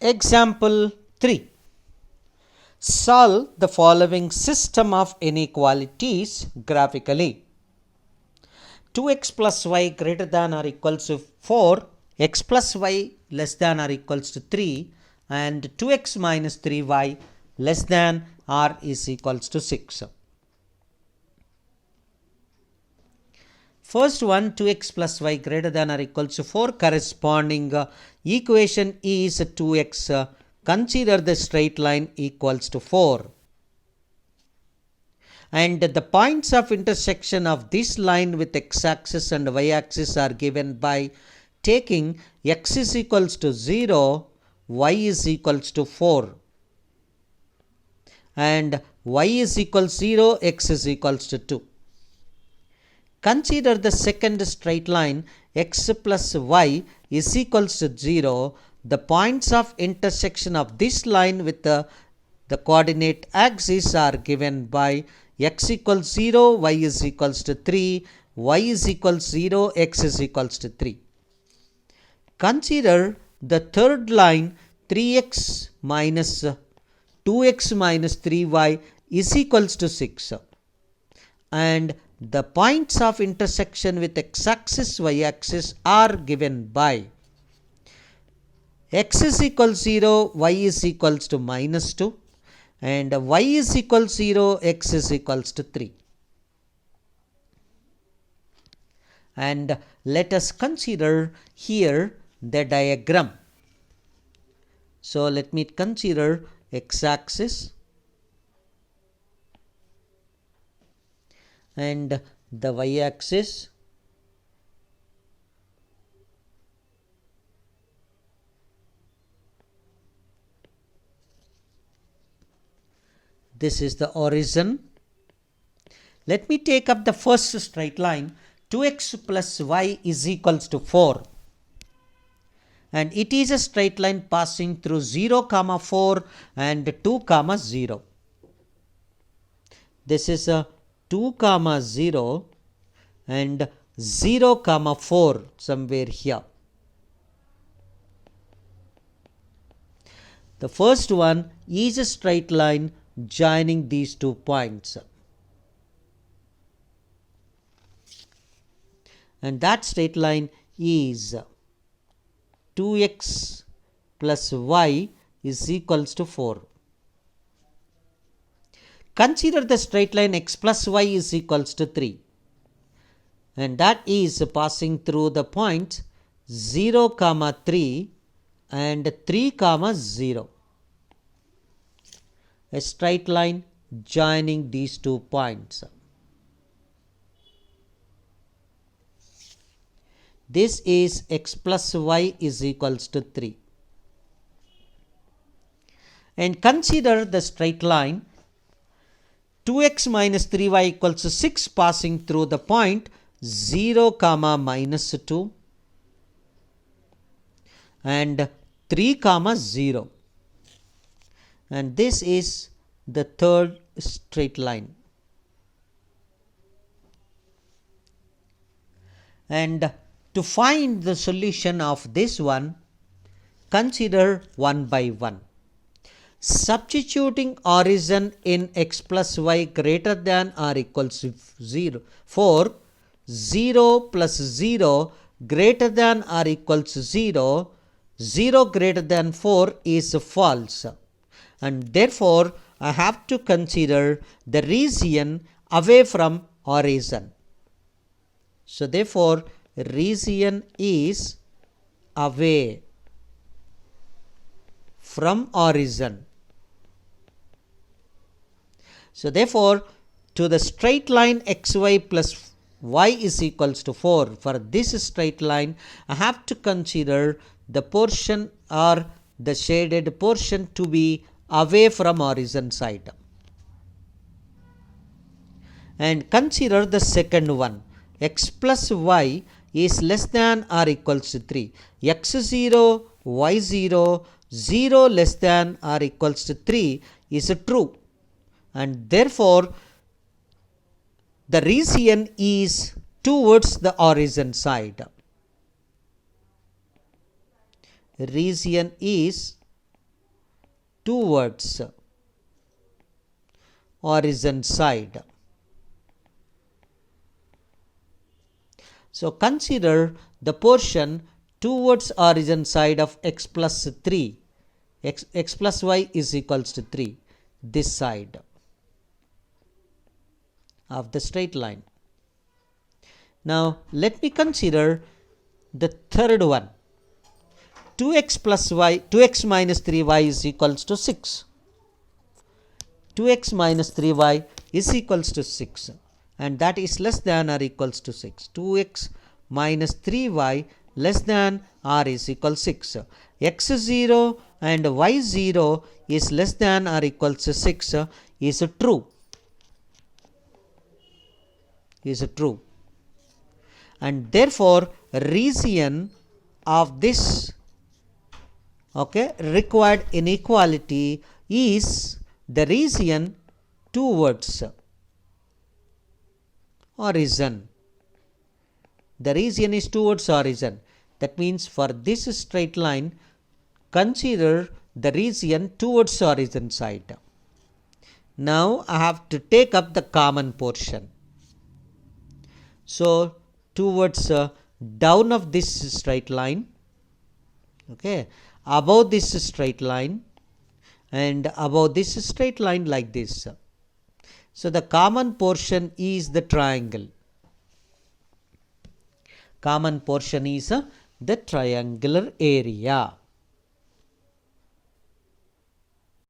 Example 3. Solve the following system of inequalities graphically. 2x plus y greater than or equals to 4, x plus y less than or equals to 3, and 2x minus 3y less than or is equals to 6. First one, 2x plus y greater than or equals to 4, corresponding equation is 2x. Consider the straight line equals to 4. And the points of intersection of this line with x-axis and y-axis are given by taking x is equals to 0, y is equals to 4. And y is equals 0, x is equals to 2. Consider the second straight line x plus y is equals to 0. The points of intersection of this line with the coordinate axis are given by x equals 0, y is equals to 3, y is equals 0, x is equals to 3. Consider the third line 3x minus 2x minus 3y is equals to 6. And the points of intersection with x-axis, y-axis are given by x is equals 0, y is equals to minus 2, and y is equals 0, x is equals to 3. And let us consider here the diagram. So let me consider x-axis and the y-axis. This is the origin. Let me take up the first straight line. 2x plus y is equals to 4. And it is a straight line passing through 0, 4 and 2, 0. This is a 2, 0 and 0, 4 somewhere here. The first one is a straight line joining these 2 points. And that straight line is 2x plus y is equals to 4. Consider the straight line x plus y is equals to 3. And that is passing through the points 0, 3 and 3, 0. A straight line joining these 2 points. This is x plus y is equals to 3. And consider the straight line 2x minus 3y equals to 6 passing through the point 0, minus 2 and 3, 0. And this is the third straight line. And to find the solution of this one, consider one by one. Substituting origin in x plus y greater than or equals to 0 for 0 plus 0 greater than or equals to 0, 0 greater than 4 is false. And therefore, I have to consider the region away from origin. So therefore, region is away from origin. So therefore, to the straight line xy plus y is equals to 4, for this straight line, I have to consider the portion or the shaded portion to be away from origin side. And consider the second one. X plus y is less than or equals to 3. x0, y0, 0 less than or equals to 3 is true. And therefore, the region is towards the origin side. Region is towards origin side. So consider the portion towards origin side of x plus 3. X plus y is equals to 3. This side of the straight line. Now let me consider the third one. 2x plus y, 2x minus 3y is equals to 6. 2x minus 3y is equals to 6, and that is less than or equals to 6. 2x minus 3y less than or is equal 6. x0 and y0 is less than or equals to 6 is true. And therefore region of this required inequality is the region towards origin. The region is towards origin. That means for this straight line, consider the region towards origin side. Now I have to take up the common portion. So towards down of this straight line, above this straight line, and above this straight line like this. So the common portion is the triangle. Common portion is the triangular area.